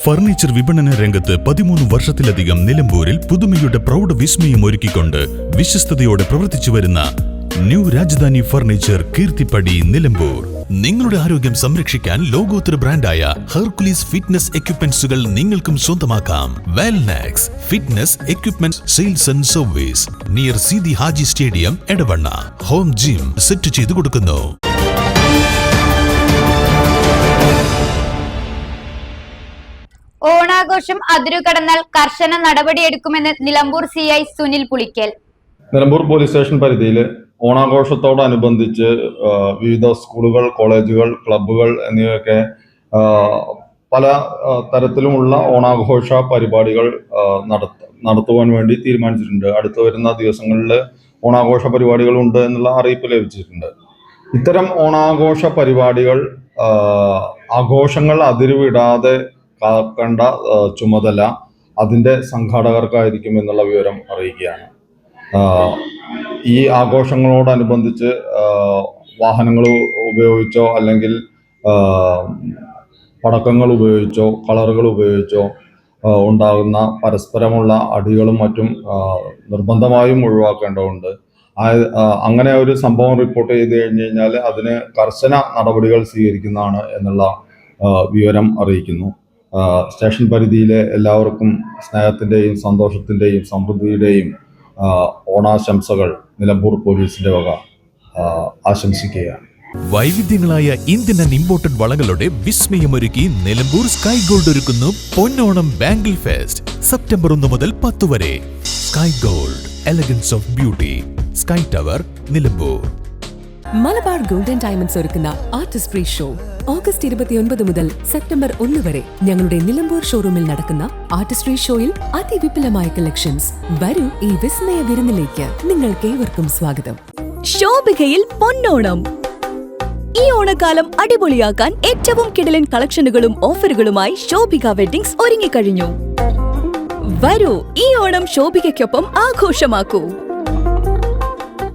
Furniture വിപണന രംഗത്ത് 13 വർഷത്തിലധികം നിലമ്പൂരിൽ പുതുമയുടെ പ്രൗഢ വിസ്മയം ഒരുക്കിക്കൊണ്ട് വിശ്വസ്തയോടെ പ്രവർത്തിച്ചു വരുന്ന ന്യൂ രാജധാനി ഫർണിച്ചർ കീർത്തിപ്പടി നിലമ്പൂർ. നിങ്ങളുടെ ആരോഗ്യം സംരക്ഷിക്കാൻ ലോകോത്തര ബ്രാൻഡായ ഹെർക്കുലീസ് ഫിറ്റ്നസ് എക്യുപ്മെന്റ്സുകൾ നിങ്ങൾക്കും സ്വന്തമാക്കാം. Welnex fitness equipment sales and service near Seethi Haji stadium, Edavanna. Home gym set ചെയ്തു കൊടുക്കുന്നു. ഓണാഘോഷം അതിരുകടന്നാൽ കർശന നടപടിയെടുക്കുമെന്ന് Nilambur CI Sunil Pulikkal. Nilambur police station പരിധിയിൽ ഓണാഘോഷത്തോടനുബന്ധിച്ച് വിവിധ സ്കൂളുകൾ, കോളേജുകൾ, ക്ലബ്ബുകൾ എന്നിവയൊക്കെ പല തരത്തിലുമുള്ള ഓണാഘോഷ പരിപാടികൾ നടത്തുവാൻ വേണ്ടി തീരുമാനിച്ചിട്ടുണ്ട്. അടുത്തു വരുന്ന ദിവസങ്ങളിൽ ഓണാഘോഷ പരിപാടികൾ ഉണ്ട് എന്നുള്ള അറിയിപ്പ് ലഭിച്ചിട്ടുണ്ട്. ഇത്തരം ഓണാഘോഷ പരിപാടികൾ ആഘോഷങ്ങൾ അതിരുവിടാതെ കാക്കേണ്ട ചുമതല അതിൻ്റെ സംഘാടകർക്കായിരിക്കും എന്നുള്ള വിവരം അറിയിക്കുകയാണ്. ഈ ആഘോഷങ്ങളോടനുബന്ധിച്ച് വാഹനങ്ങൾ ഉപയോഗിച്ചോ അല്ലെങ്കിൽ പടക്കങ്ങൾ ഉപയോഗിച്ചോ കളറുകൾ ഉപയോഗിച്ചോ ഉണ്ടാകുന്ന പരസ്പരമുള്ള അടികളും മറ്റും നിർബന്ധമായും ഒഴിവാക്കേണ്ടതുണ്ട്. അങ്ങനെ ഒരു സംഭവം റിപ്പോർട്ട് ചെയ്ത് കഴിഞ്ഞ് കഴിഞ്ഞാൽ അതിന് കർശന നടപടികൾ സ്വീകരിക്കുന്നതാണ് എന്നുള്ള വിവരം അറിയിക്കുന്നു. സ്റ്റേഷൻ പരിധിയിലെ എല്ലാവർക്കും സ്നേഹത്തിൻ്റെയും സന്തോഷത്തിൻ്റെയും സമൃദ്ധിയുടെയും ഓണാശംസകൾ നിലമ്പൂർ പോലീസിന്റെ വക ആശംസിക്കുകയാണ്. വൈവിധ്യങ്ങളായ ഇന്ത്യൻ ആൻഡ് ഇമ്പോർട്ടഡ് വളകളുടെ വിസ്മയമൊരുക്കി നിലമ്പൂർ സ്കൈ ഗോൾഡ് ഒരുക്കുന്നു പൊന്നോണം ബാംഗിൾ ഫെസ്റ്റ്. സെപ്റ്റംബർ 1 മുതൽ 10 വരെ. Sky Gold, elegance of beauty, Sky Tower, Nilambur. Malabar Gold and Diamonds ഒരുക്കുന്ന ആർട്ടിസ്ട്രി ഷോ ഓഗസ്റ്റ് 29 മുതൽ സെപ്റ്റംബർ 1 വരെ ഞങ്ങളുടെ നിലമ്പൂർ ഷോറൂമിൽ നടക്കുന്ന ആർട്ടിസ്ട്രി ഷോയിൽ അതിവിപുലമായ കളക്ഷൻസ്. വരൂ, ഈ വിസ്മയ വിരുന്നിലേക്ക് നിങ്ങൾക്ക് ഏവർക്കും സ്വാഗതം. ശോഭികയിൽ പൊന്നോണം. ഈ ഓണക്കാലം അടിപൊളിയാക്കാൻ ഏറ്റവും കിടിലൻ കളക്ഷനുകളും ഓഫറുകളുമായി ശോഭിക വെഡിങ്സ് ഒരുങ്ങിക്കഴിഞ്ഞു. വരൂ, ഈ ഓണം ശോഭികയ്ക്കൊപ്പം ആഘോഷമാക്കൂ.